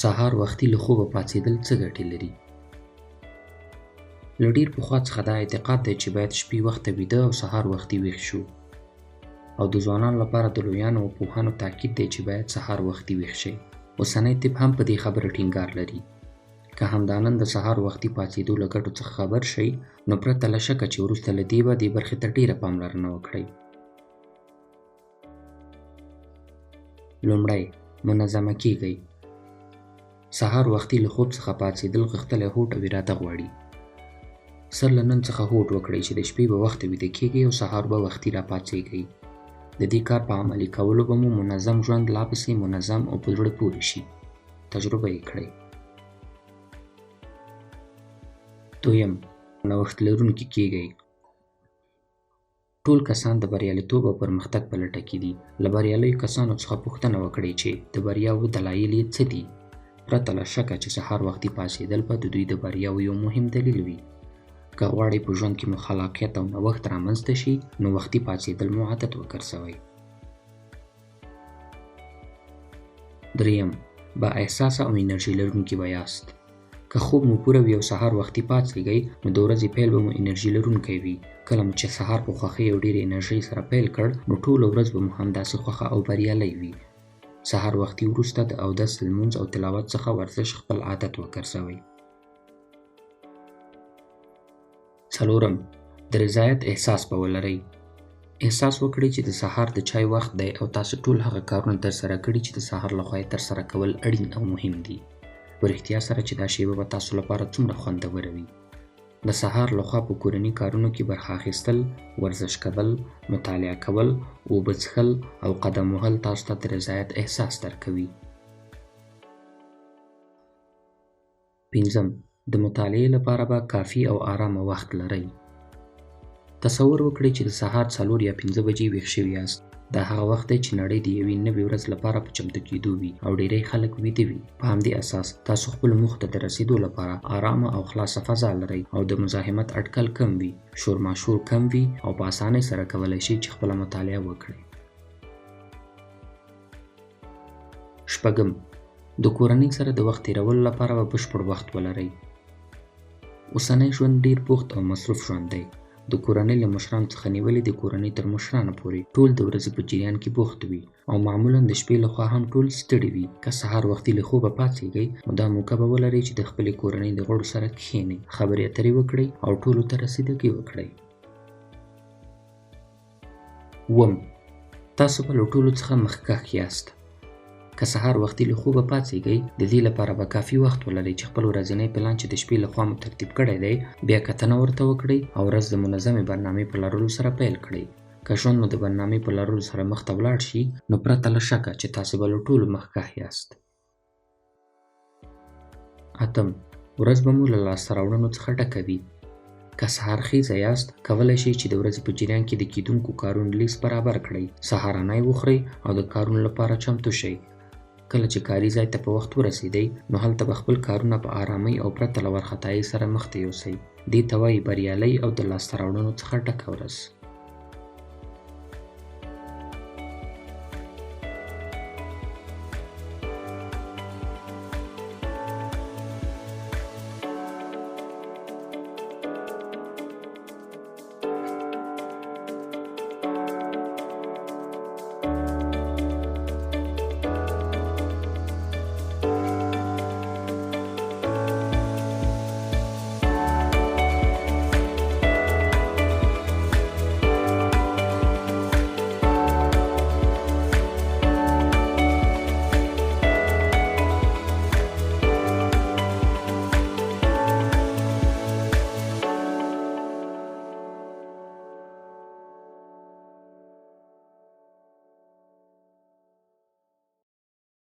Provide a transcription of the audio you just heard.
سهار وختي له خوبه پاڅېدل څه ګټې لري؟ له ډېر پخوا څخه دا اعتقاد دی چې باید شپې وخته ویده او سهار وختي ویښ شو، او د ځوانانو لپاره د لویانو او پوهانو تاکید دی چې باید سهار وختي ویښ شي. اوسنی طب هم په دې خبره ټینګار لري. که همدا نن د سهار وختي پاڅېدو له ګټو څخه خبر شئ، نو پرته له شکه چې وروسته له دې به دې برخې ته ډېره پاملرنه وکړئ. لومړی، منظمه کیږئ. سهار وختي له خوب څخه پاڅېدل غښتلی هوډ او اراده غواړي. سر له نن څخه هوډ وکړئ چې د شپې به وخته ویده کیږئ او سهار به وختي راپاڅېږئ. د دې کار په عملي کولو به مو منظم ژوند لا پسې منظم او په زړه پورې شي. تجربه یې کړئ. دویم، نوښت لرونکي کیږئ. ټول کسان د بریالیتوب او پرمختګ په لټه کې دي. له بریالیو کسانو څخه پوښتنه وکړئ چې د بریاوو دلایل یې څه دي. پرته له شکه چې سهار وختي پاڅېدل به د دوی د بریاوو یو مهم دلیل وي. که غواړئ په ژوند کې مو خلاقیت او نوښت رامنځته شي، نو وختي پاڅېدل مو عادت وګرځوئ. دریم، با احساسه او انرژي لرونکي به یاست. که خوب مو پوره وي او سهار وختي پاڅېږئ، نو د ورځې پیل به مو انرژي لرونکی وي. کله مو چې سهار په خوښۍ او ډېرې انرژۍ سره پیل کړ، نو ټوله ورځ به مو همداسې خوښه او بریالی وي. سهار وختي وروسته د اودس، لمونځ او تلاوت څخه ورزش خپل عادت وګرځوئ. څلورم، د رضایت احساس به ولرئ. احساس وکړئ چې د سهار د چای وخت دی او تاسو ټول هغه کارونه ترسره کړي چې د سهار لخوا یې ترسره کول اړین او مهم دي. په رښتیا سره چې دا شیبه به تاسو لپاره څومره خوندوره وي. د سهار لخوا په کورني کارونو کې برخه اخیستل، ورزش کول، مطالعه کول، اوبه څښل او قدم وهل تاسو ته د رضایت احساس درکوي. پنځم، د مطالعې لپاره به کافي او آرامه وخت لرئ. تصور وکړئ چې د سهار 4 یا 5 بجې ویښ شوي یاست. دا هغه وخت دی چې نړۍ د یوې نوې ورځ لپاره په چمتو کېدو وي او ډېری خلک ویده وي. په همدې اساس تاسو خپلو موخو ته د رسېدو لپاره آرامه او خلاصه فضا لرئ او د مزاحمت اټکل کم وي، شور ماشور کم وي او په اسانۍ سره کولی شئ چې خپله مطالعه وکړئ. شپږم، د کورنۍ سره د وخت تېرولو لپاره به بشپړ وخت ولرئ. اوسنی ژوند ډېر بوخت او مصروف ژوند دی. د کورنۍ له مشرانو څخه نیولې د کورنۍ تر مشرانو پورې ټول د ورځې په جریان کې بوخت وي او معمولا د شپې لخوا هم ټول ستړي وي. که سهار وختي له خوبه پاڅېږئ، نو دا موقع به ولرئ چې د خپلې کورنۍ د غړو سره کښېنئ، خبرې اترې وکړئ او ټولو ته رسیدګي وکړئ. اووم، تاسو به له ټولو څخه مخکښ یاست. که سهار وختي له خوبه پاڅېږئ، د دې لپاره به کافي وخت ولرئ چې خپل ورځنی پلان چې د شپې لخوا مو ترتیب کړی دی بیا کتنه ورته وکړئ او ورځ د منظمې برنامې په لرلو سره پیل کړئ. که ژوند مو د برنامې په لرلو سره مخته ولاړ شي، نو پرته له شکه چې تاسو به له ټولو مخکښ یاست. اتم، ورځ به مو له لاسته راوړنو څخه ډکه وي. که سهارخیزه یاست، کولی شئ چې د ورځې په جریان کې د کیدونکو کارونو لیست برابر کړئ، سهارنۍ وخورئ او د کارونو لپاره چمتو شئ. کله چې کاري ځای ته په وخت ورسېدئ، نو هلته به خپل کارونه په آرامۍ او پرته له وارخطایۍ سره مخته یوسئ. دې ته وایي بریالۍ او د لاسته راوړنو څخه ډکه ورځ.